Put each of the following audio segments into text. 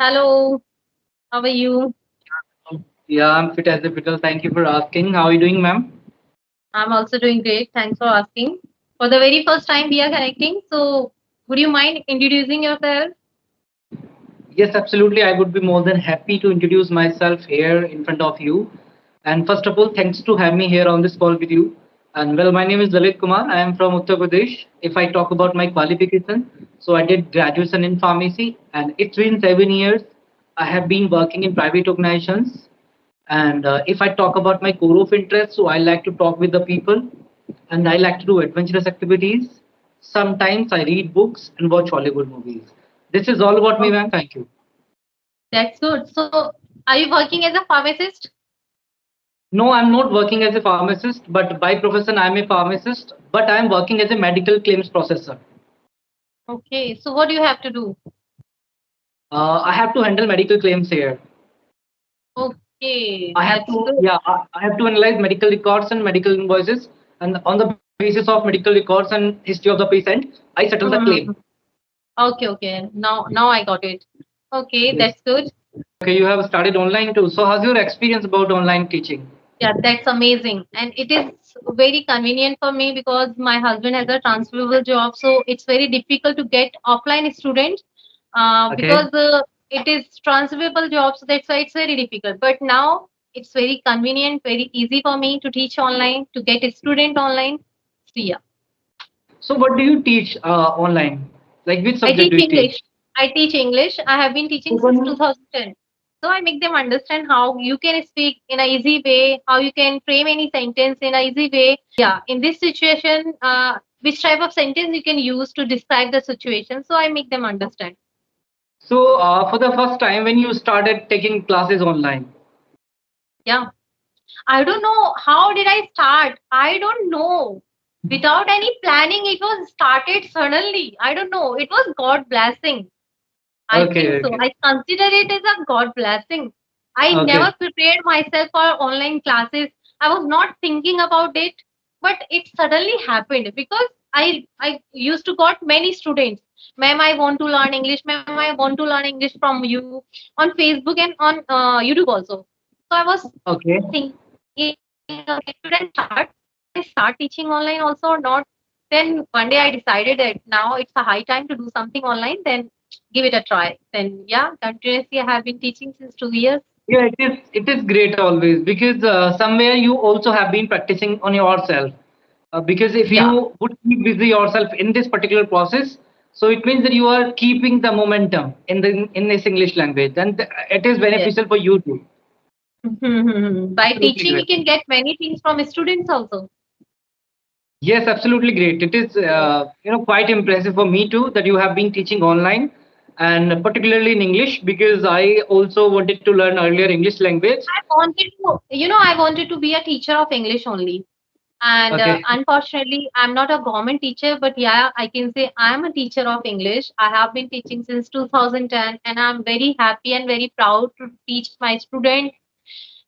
Hello, how are you? Yeah, I'm fit as a pickle. Thank you for asking. How are you doing, ma'am? I'm also doing great. Thanks for asking. For the very first time we are connecting, so would you mind introducing yourself? Yes, absolutely. I would be more than happy to introduce myself here in front of you. And first of all, thanks to have me here on this call with you. And well, my name is Lalit Kumar. I am from Uttar Pradesh. If I talk about my qualification, so I did graduation in pharmacy, and it's been 7 years. I have been working in private organizations. And if I talk about my core of interest, so I like to talk with the people, and I like to do adventurous activities. Sometimes I read books and watch Hollywood movies. This is all about me, Oh, ma'am. Thank you. that's good. So, are you working as a pharmacist? No, I'm not working as a pharmacist, but by profession, I'm a pharmacist, but I'm working as a medical claims processor. Okay, so what do you have to do? I have to handle medical claims here. Okay, I have that's to, good. yeah, I have to analyze medical records and medical invoices, and on the basis of medical records and history of the patient, I settle the claim. Mhm. Okay. Now I got it. Okay, Yes. that's good. Okay, you have started online too. So, how's your experience about online teaching? Yeah, that's amazing. And it is very convenient for me because my husband has a transferable job. So it's very difficult to get offline students Okay. because it is transferable job. So that's why it's very difficult. But now it's very convenient, very easy for me to teach online, to get a student online. So yeah, So, what do you teach online? Like, which I subject teach do you English. teach? I teach English. I have been teaching since 2010. So I make them understand how you can speak in a easy way, how you can frame any sentence in a easy way. Yeah, in this situation, which type of sentence you can use to describe the situation. So I make them understand. So, for the first time, when you started taking classes online, Yeah, I don't know how did I start. I don't know. Without any planning, it was started suddenly. I don't know. It was God blessing. I think okay, so. okay, I consider it as a God blessing. I never okay, prepared myself for online classes. I was not thinking about it, but it suddenly happened because I used to got many students. Ma'am, I want to learn English. Ma'am, I want to learn English from you on Facebook and on YouTube also. So I was okay. thinking, okay, should I start teaching online also or not? Then one day I decided that now it's a high time to do something online. Then give it a try. Then yeah, continuously I have been teaching since 2 years. Yeah, it is great always because somewhere you also have been practicing on yourself. Because if Yeah, you would keep busy yourself in this particular process, so it means that you are keeping the momentum in this English language, and it is yes. beneficial for you too. By Absolutely teaching, great. we can get many things from students also. Yes, absolutely great. It is Yes. quite impressive for me too that you have been teaching online and particularly in English because I also wanted to learn earlier English language. I wanted to be a teacher of English only. And Okay. unfortunately, I'm not a government teacher, but yeah, I can say I'm a teacher of English. I have been teaching since 2010, and I'm very happy and very proud to teach my students.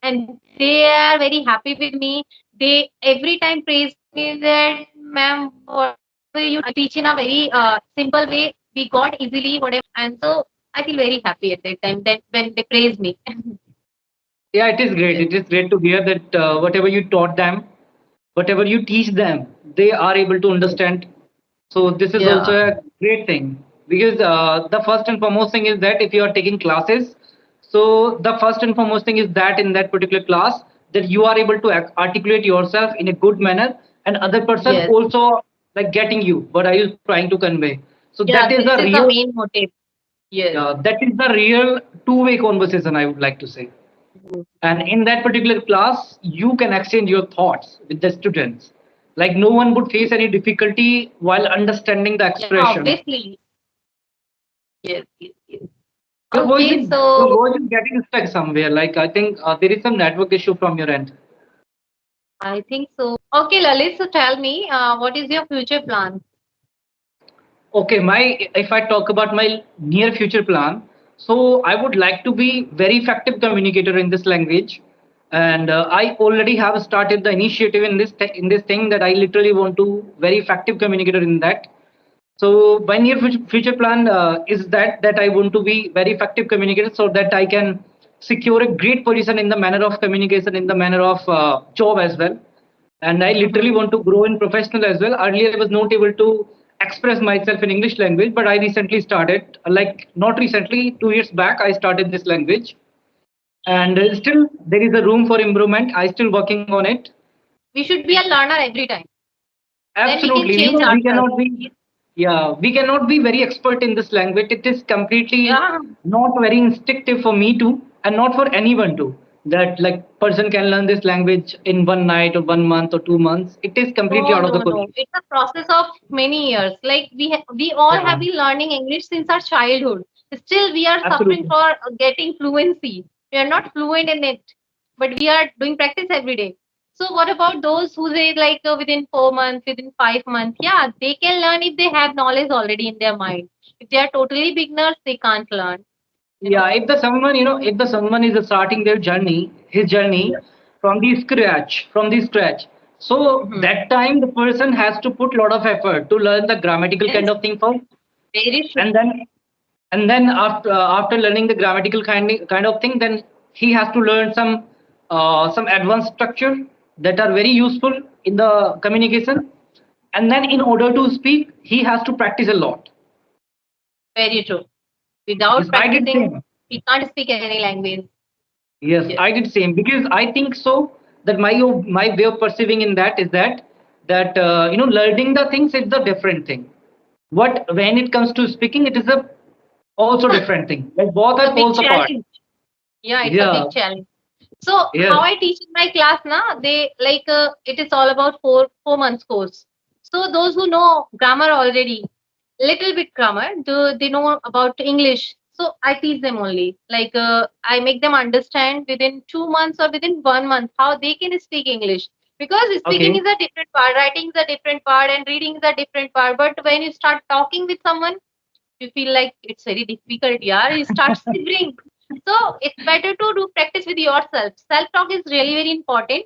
And they are very happy with me. They every time praise me that, ma'am, whatever you teach in a very simple way, we got easily whatever. And so I feel very happy at that time that when they praise me. Yeah, it is great. Yes. It is great to hear that whatever you taught them, whatever you teach them, they are able to Yes. understand. So this is also Yeah. a great thing because the first and foremost thing is that if you are taking classes, so the first and foremost thing is that in that particular class that you are able to articulate yourself in a good manner, and other person Yes. also like getting you. What are you trying to convey? So Yeah. that is This the is the real, main motive. Yes. that is the real two-way conversation. I would like to say. And in that particular class, you can exchange your thoughts with the students. Like no one would face any difficulty while understanding the Yeah. expression. Obviously. Yes. Yes. Yes. Your voice Okay. is your So voice is getting stuck somewhere. Like I think there is some network issue from your end. I think so. Okay, Lalit. So tell me, what is your future plan? Okay, my if I talk about my near future plan, so I would like to be very effective communicator in this language, and I already have started the initiative in this thing that I literally want to very effective communicator in that. So my near future plan is that I want to be very effective communicator so that I can secure a great position in the manner of communication, in the manner of job as well. And I literally Mhm. want to grow in professional as well. Earlier, I was not able to express myself in English language, but I recently started, like not recently, 2 years back, I started this language, and still there is a room for improvement. I still working on it. We should be a learner every time. Then we can Absolutely. change We ourselves. cannot be, yeah, we cannot be very expert in this language. It is completely Yeah, not very instinctive for me to, and not for anyone to. That like person can learn this language in one night or 1 month or 2 months. It is completely no, out of the no, no. question. It's a process of many years. Like we all Yeah, have been learning English since our childhood. Still, we are suffering absolutely. for getting fluency. We are not fluent in it, but we are doing practice every day. So, what about those who say like within 4 months, within 5 months? Yeah, they can learn if they have knowledge already in their mind. If they are totally beginners, they can't learn. You know. Yeah, if the someone, if the someone is starting their journey, his journey from the scratch, so Mhm. that time the person has to put lot of effort to learn the grammatical kind Yes, of thing first, very true. and then after learning the grammatical kind of thing, then he has to learn some advanced structure that are very useful in the communication, and then in order to speak, he has to practice a lot. Very true. Yes, Without I did practicing, same. we can't speak any language. Yes, Yes. I did same because I think so that my way of perceiving in that is that learning the things is the different thing. What when it comes to speaking, it is a also different thing. Like both It's are a big poles apart. challenge. Yeah, it's a Yeah. big challenge. So how Yes. I teach in my class now, they like it is all about four months course. So those who know grammar already, little bit grammar, they know about English. So I teach them only. Like I make them understand within 2 months or within 1 month how they can speak English. Because speaking Okay. is a different part, writing is a different part, and reading is a different part. But when you start talking with someone, you feel like it's very difficult, yeah, you start shivering. So it's better to do practice with yourself. Self talk is really very important,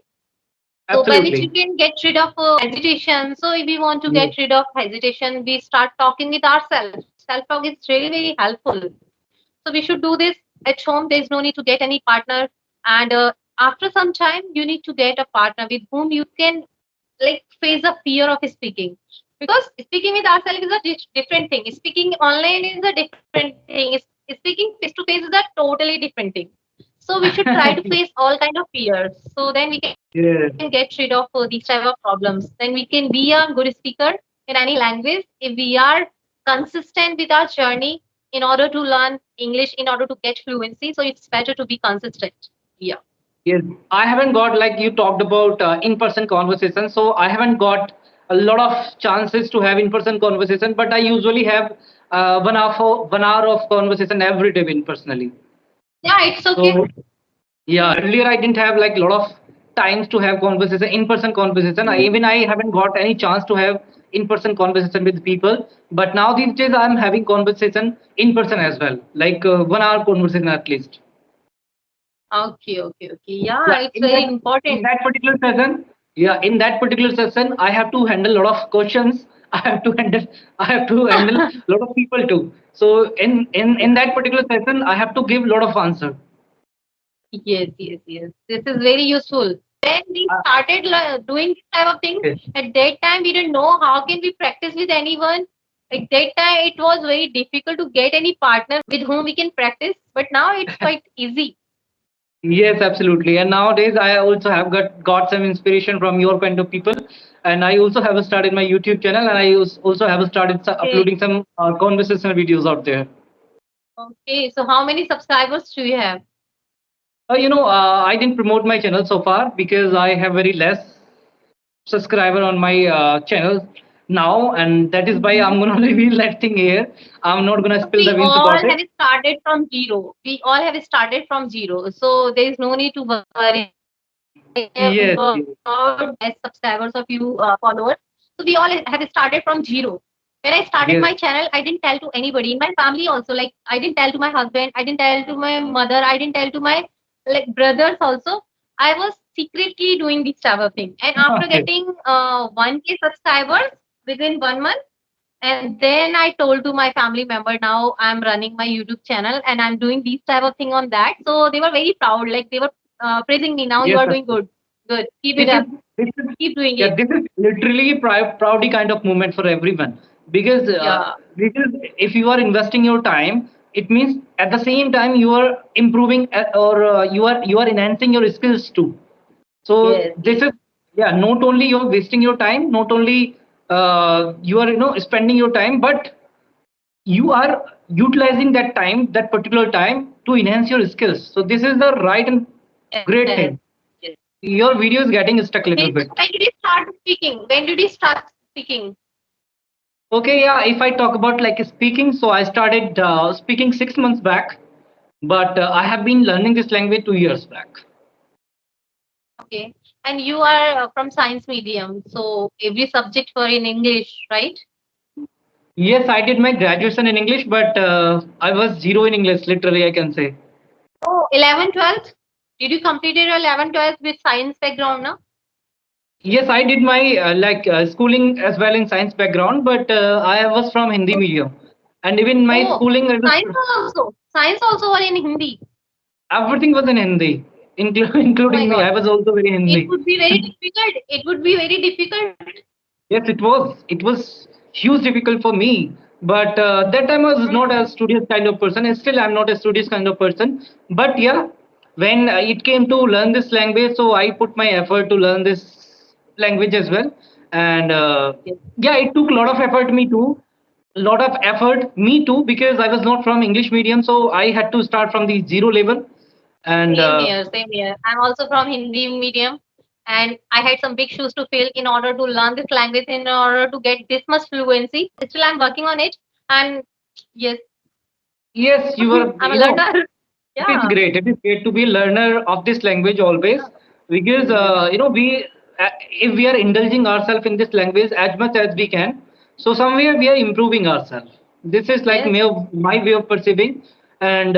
so by which we Absolutely. can get rid of hesitation. So if we want to Yes. get rid of hesitation, we start talking with ourselves. Self talk is really very helpful. So we should do this at home. There's no need to get any partner, and after some time you need to get a partner with whom you can like face the fear of speaking, because speaking with ourselves is a different thing, speaking online is a different thing, speaking face to face is a totally different thing. So we should try to face all kind of fears, so then we can get rid of Yes. these type of problems. Then we can be a good speaker in any language if we are consistent with our journey in order to learn English, in order to get fluency. So it's better to be consistent. Yeah. Yes, I haven't got like you talked about in-person conversation. So I haven't got a lot of chances to have in-person conversation, but I usually have 1 hour of conversation every day in personally. Yeah, it's okay. So yeah, earlier I didn't have like a lot of times to have conversation, in-person conversation. I haven't got any chance to have in-person conversation with people. But now these days I'm having conversation in person as well, like 1 hour conversation at least. Okay, okay, okay. Yeah, Yeah, it's very in important. that particular session, yeah, in that particular session, I have to handle a lot of questions. I have to handle a lot of people too. So in Yeah. that particular session, I have to give a lot of answer. Yes, yes, yes. This is very useful. When we Uh, started doing this type of things, yes. at that time we didn't know how can we practice with anyone. At that time, it was very difficult to get any partner with whom we can practice. But now it's quite easy. Yes, absolutely. And nowadays, I also have got some inspiration from your kind of people, and I also have started my YouTube channel, and I also have started Okay. uploading some conversational videos out there. Okay. So how many subscribers do you have? I didn't promote my channel so far because I have very less subscriber on my channel now, and that is why I'm gonna reveal that thing here. I'm not gonna So spill the we beans all about it. have started from zero. We all have started from zero. So there is no need to worry about less Yes, subscribers of yes, you followers. So we all have started from zero. When I started my channel, I yes. didn't tell to anybody in my family also. Like I didn't tell to my husband, I didn't tell to my mother, I didn't tell to my like brothers also. I was secretly doing this type of thing. And after Okay. getting 1K subscribers within 1 month, And then I told to my family member, now I'm running my YouTube channel and I'm doing these type of thing on that. So they were very proud, like they were praising me. Now you Yes, are sir. doing good, good. Keep it This is up, this is keep doing yeah, it. this is literally proudy kind of moment for everyone because Yeah, this is if you are investing your time, it means at the same time you are improving or you are enhancing your skills too. So yes, this yes, is yeah, not only you're wasting your time, not only you are spending your time, but you are utilizing that time, that particular time to enhance your skills. So this is the right and yes, great thing. yes. Your video is getting stuck a Okay, little so bit. when did you start speaking? When did you start speaking? Okay, yeah. If I talk about like speaking, so I started speaking 6 months back, but I have been learning this language 2 years back. Okay, and you are from science medium, so every subject for in English, right? Yes, I did my graduation in English, but I was zero in English. Literally, I can say. Oh, 11, 12. Did you complete your 11, 12 with science background, no? Yes, I did my schooling as well in science background, but I was from Hindi medium, and even my Oh, schooling, science also. Science also were in Hindi. everything was in Hindi, Oh my including me. God. I was also very It Hindi. would be very difficult. It would be very difficult. Yes, it was. It was huge difficult for me. But that time I was not Hmm. a studious kind of person. And still, I'm not a studious kind of person. But yeah, when it came to learn this language, so I put my effort to learn this language as well. And Yes. yeah, it took a lot of effort me too. Lot of effort me too because I was not from English medium, so I had to start from the zero level. And Same here, same here. I'm also from Hindi medium, and I had some big shoes to fill in order to learn this language, in order to get this much fluency. Still, I'm working on it, and yes, yes, you were, I'm a learner. it is Yeah, great. It is great to be a learner of this language always because we if we are indulging ourselves in this language as much as we can, so somewhere we are improving ourselves. This is like yes, my way of perceiving, and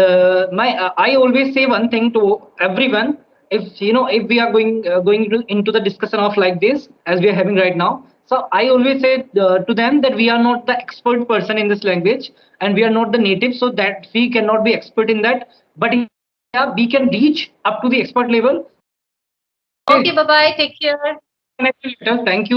my I always say one thing to everyone. If we are into the discussion of like this as we are having right now, so I always say to them that we are not the expert person in this language and we are not the native, so that we cannot be expert in that. But yeah, we can reach up to the expert level. So yeah, okay, bye bye. we'll Take care. connect you later. Thank you. Bye bye.